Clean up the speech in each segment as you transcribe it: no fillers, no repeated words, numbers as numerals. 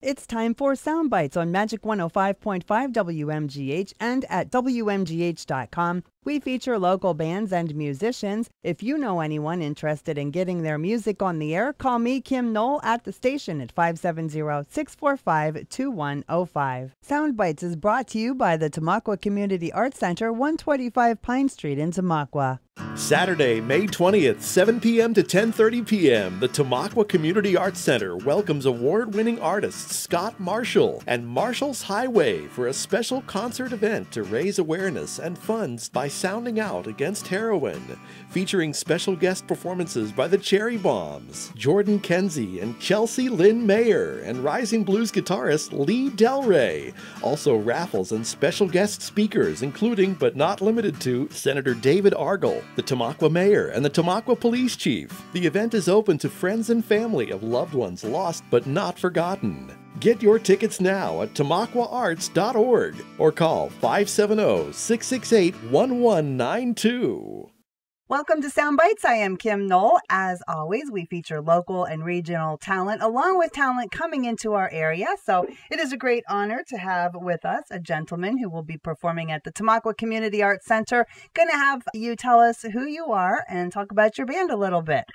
It's time for Sound Bites on Magic 105.5 WMGH and at WMGH.com. We feature local bands and musicians. If you know anyone interested in getting their music on the air, call me, Kim Knoll, at the station at 570-645-2105. Sound Bites is brought to you by the Tamaqua Community Arts Center, 125 Pine Street in Tamaqua. Saturday, May 20th, 7 p.m. to 10:30 p.m., the Tamaqua Community Arts Center welcomes award-winning artists Scott Marshall and Marshall's Highway for a special concert event to raise awareness and funds by sounding out against heroin, featuring special guest performances by the Cherry Bombs, Jordan Kenzie and Chelsea Lynn Mayer, and rising blues guitarist Lee Delray. Also raffles and special guest speakers, including but not limited to Senator David Argyle, the Tamaqua Mayor, and the Tamaqua Police Chief. The event is open to friends and family of loved ones lost but not forgotten. Get your tickets now at tamaquaarts.org or call 570-668-1192. Welcome to Sound Bites. I am Kim Knoll. As always, we feature local and regional talent, along with talent coming into our area. So it is a great honor to have with us a gentleman who will be performing at the Tamaqua Community Arts Center. Going to have you tell us who you are and talk about your band a little bit.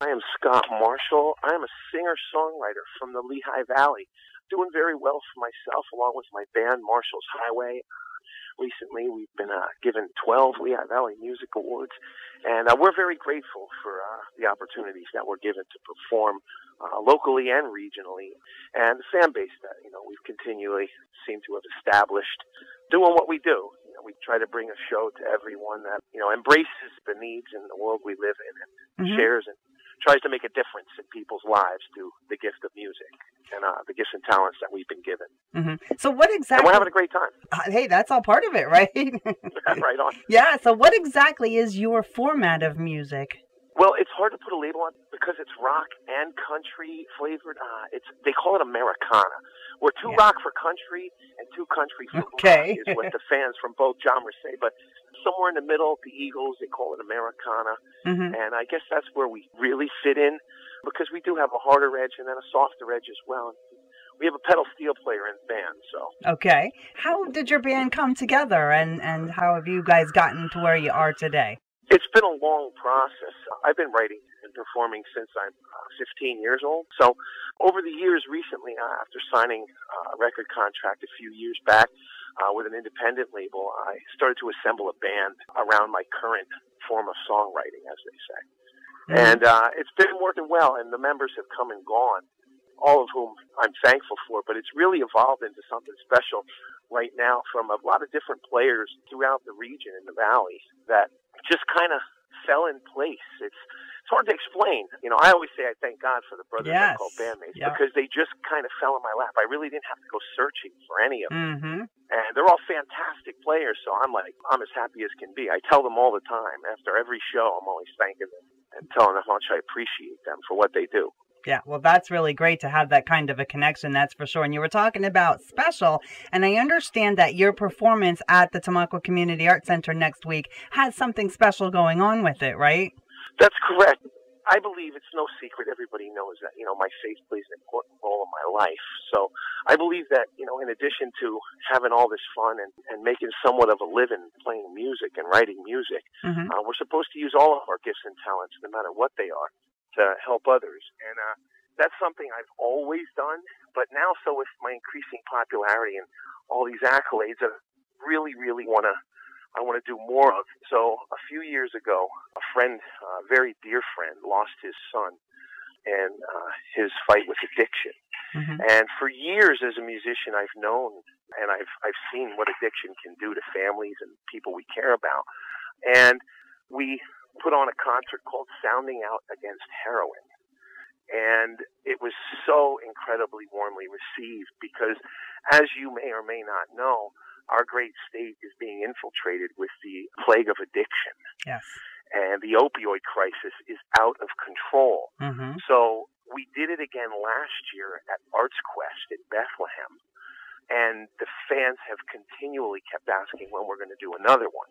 I am Scott Marshall. I am a singer-songwriter from the Lehigh Valley. Doing very well for myself, along with my band, Marshall's Highway. Recently, we've been given 12 Lehigh Valley Music Awards, and we're very grateful for the opportunities that we're given to perform locally and regionally, and the fan base that we've continually seemed to have established doing what we do. We try to bring a show to everyone that embraces the needs in the world we live in and shares and tries to make a difference in people's lives through the gift of music and the gifts and talents that we've been given. So what exactly... And we're having a great time. Hey, that's all part of it, right? Right on. Yeah, so what exactly is your format of music? Well, it's hard to put a label on because it's rock and country flavored. They call it Americana. We're too rock for country and too country for rock is what the fans from both genres say. But somewhere in the middle, the Eagles, they call it Americana. And I guess that's where we really fit in because we do have a harder edge and then a softer edge as well. We have a pedal steel player in the band, so. Okay. How did your band come together and how have you guys gotten to where you are today? It's been a long process. I've been writing and performing since I'm 15 years old. So over the years recently, after signing a record contract a few years back with an independent label, I started to assemble a band around my current form of songwriting, as they say. And it's been working well, and the members have come and gone, all of whom I'm thankful for, but it's really evolved into something special right now from a lot of different players throughout the region in the valley that just kind of fell in place. It's hard to explain. I always say I thank God for the brothers I call bandmates because they just kind of fell in my lap. I really didn't have to go searching for any of them. And they're all fantastic players, so I'm as happy as can be. I tell them all the time. After every show, I'm always thanking them and telling them how much I appreciate them for what they do. Yeah, well, that's really great to have that kind of a connection, that's for sure. And you were talking about special, and I understand that your performance at the Tamaqua Community Arts Center next week has something special going on with it, right? That's correct. I believe it's no secret. Everybody knows that, my faith plays an important role in my life. So I believe that, in addition to having all this fun and making somewhat of a living playing music and writing music, we're supposed to use all of our gifts and talents, no matter what they are, to help others. And that's something I've always done, but now so with my increasing popularity and all these accolades, I really, really want to do more of. So a few years ago, a friend, a very dear friend, lost his son in his fight with addiction. And for years as a musician, I've known and I've seen what addiction can do to families and people we care about. And we put on a concert called Sounding Out Against Heroin. And it was so incredibly warmly received because, as you may or may not know, our great state is being infiltrated with the plague of addiction. Yes. And the opioid crisis is out of control. So we did it again last year at Arts Quest in Bethlehem. And the fans have continually kept asking when we're going to do another one.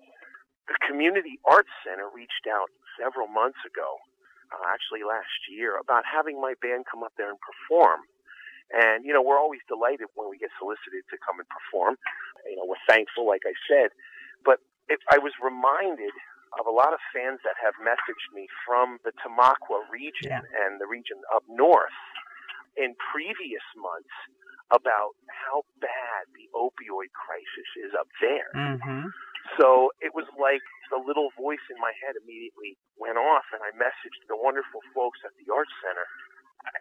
The Community Arts Center reached out several months ago, actually last year, about having my band come up there and perform. And, we're always delighted when we get solicited to come and perform. We're thankful, like I said. But I was reminded of a lot of fans that have messaged me from the Tamaqua region and the region up north in previous months about how bad the opioid crisis is up there. Mm-hmm. So it was like the little voice in my head immediately went off, and I messaged the wonderful folks at the Arts Center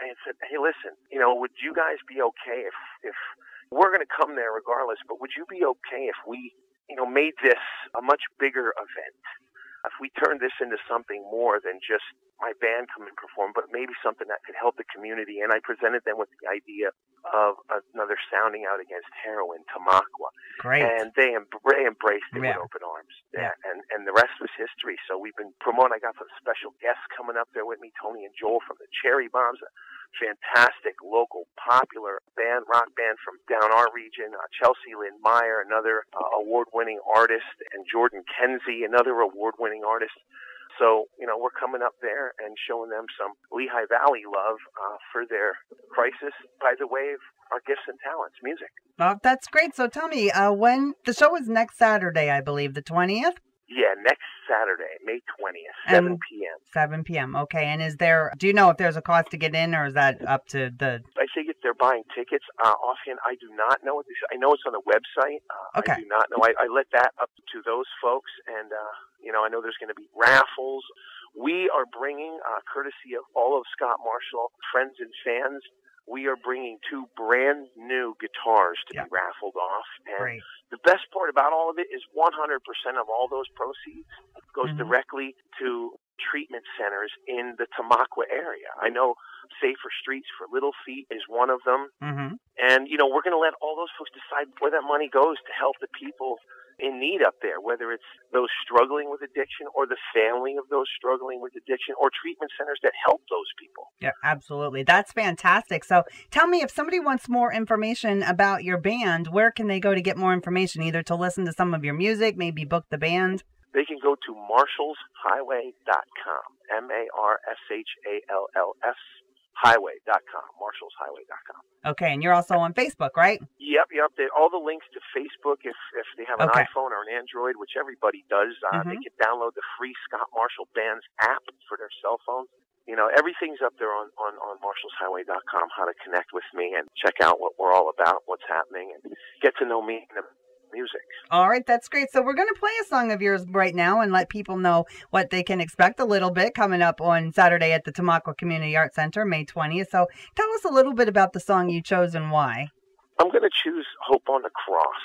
and said, hey, listen, would you guys be okay if we're going to come there regardless, but would you be okay if we, made this a much bigger event? If we turned this into something more than just my band come and perform, but maybe something that could help the community. And I presented them with the idea of another sounding out against heroin, Tamaqua. Great. And they embraced it with open arms. Yeah. And the rest was history. So we've been promoting. I got some special guests coming up there with me, Tony and Joel from the Cherry Bombs, a fantastic local popular band, rock band from down our region, Chelsea Lynn Meyer, another award-winning artist, and Jordan Kenzie, another award-winning artist. So, we're coming up there and showing them some Lehigh Valley love for their crisis by the way of our gifts and talents, music. Well, that's great. So tell me, when the show is next Saturday, I believe, the 20th? Yeah, next Saturday, May 20th, 7 p.m. 7 p.m. Okay. And do you know if there's a cost to get in, or is that up to the... I think if they're buying tickets, offhand, I do not know. I know it's on the website. Okay. I do not know. I let that up to those folks, and, I know there's going to be raffles. We are bringing, courtesy of all of Scott Marshall, friends and fans, we are bringing 2 brand new guitars to be raffled off. And Great. The best part about all of it is 100% of all those proceeds goes directly to treatment centers in the Tamaqua area. I know Safer Streets for Little Feet is one of them. Mm-hmm. And, we're going to let all those folks decide where that money goes to help the people in need up there, whether it's those struggling with addiction or the family of those struggling with addiction or treatment centers that help those people. Yeah, absolutely. That's fantastic. So tell me, if somebody wants more information about your band, where can they go to get more information, either to listen to some of your music, maybe book the band? They can go to marshallshighway.com, MARSHALLS highway.com, marshallshighway.com. Okay, and you're also on Facebook, right? Yep. All the links to Facebook, if they have an iPhone or an Android, which everybody does, they can download the free Scott Marshall Band's app for their cell phones. Everything's up there on marshallshighway.com, how to connect with me and check out what we're all about, what's happening, and get to know me and the music. All right, that's great. So we're going to play a song of yours right now and let people know what they can expect a little bit coming up on Saturday at the Tamaqua Community Arts Center, May 20th. So tell us a little bit about the song you chose and why. I'm going to choose Hope on the Cross.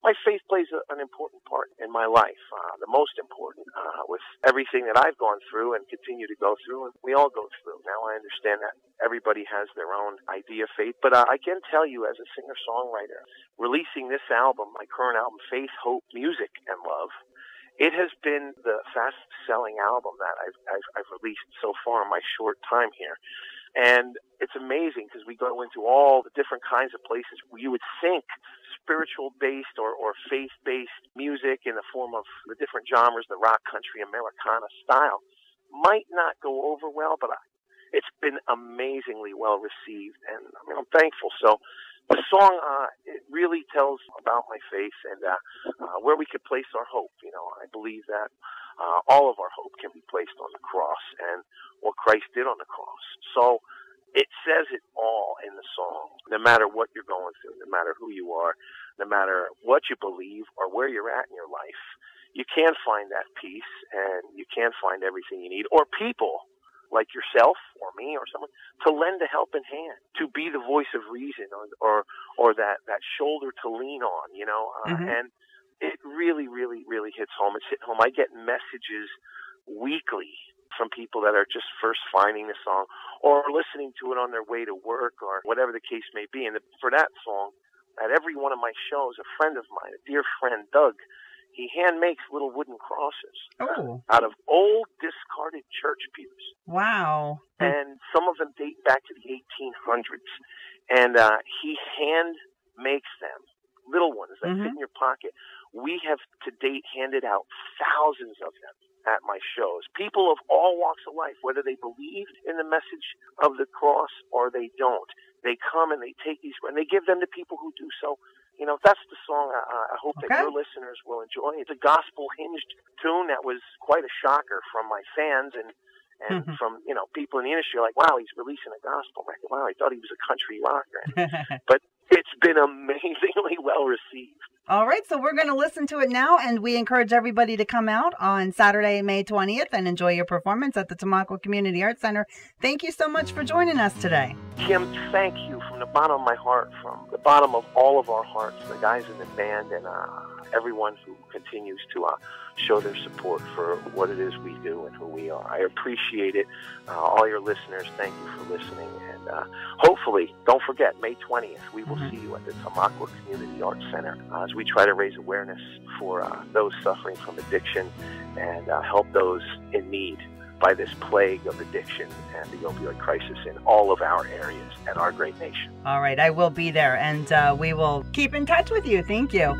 My faith plays an important part in my life, the most important, with everything that I've gone through and continue to go through, and we all go through. Now I understand that everybody has their own idea of faith, but I can tell you as a singer-songwriter, releasing this album, my current album, Faith, Hope, Music, and Love, it has been the fastest-selling album that I've released so far in my short time here. And it's amazing because we go into all the different kinds of places where you would think spiritual-based or faith-based music in the form of the different genres, the rock, country, Americana style, might not go over well, but it's been amazingly well received, and I'm thankful. So the song, it really tells about my faith and where we could place our hope. I believe that all of our hope can be placed on the cross and what Christ did on the cross. So it says it all in the song, no matter what you're going through, no matter who you are, no matter what you believe or where you're at in your life. You can find that peace, and you can find everything you need, or people like yourself or me or someone to lend a helping hand, to be the voice of reason or that shoulder to lean on, and it really, really, really hits home. It's hitting home. I get messages weekly from people that are just first finding the song or listening to it on their way to work or whatever the case may be. And for that song, at every one of my shows, a friend of mine, a dear friend, Doug, he hand makes little wooden crosses out of old discarded church pews. Wow. And some of them date back to the 1800s. And he hand makes them, little ones that fit in your pocket. We have to date handed out thousands of them at my shows. People of all walks of life, whether they believe in the message of the cross or they don't, they come and they take these and they give them to people who do so. You know, that's the song I hope that your listeners will enjoy. It's a gospel-hinged tune that was quite a shocker from my fans and from, you know, people in the industry like, wow, he's releasing a gospel record. Wow, I thought he was a country rocker. But it's been amazingly well received. All right, so we're going to listen to it now, and we encourage everybody to come out on Saturday, May 20th, and enjoy your performance at the Tamaqua Community Arts Center. Thank you so much for joining us today. Kim, thank you from the bottom of my heart, from the bottom of all of our hearts, the guys in the band, and everyone who continues to show their support for what it is we do and who we are. I appreciate it. All your listeners, thank you for listening. And hopefully, don't forget, May 20th, we will see you at the Tamaqua Community Arts Center as we try to raise awareness for those suffering from addiction and help those in need by this plague of addiction and the opioid crisis in all of our areas and our great nation. All right, I will be there, and we will keep in touch with you. Thank you.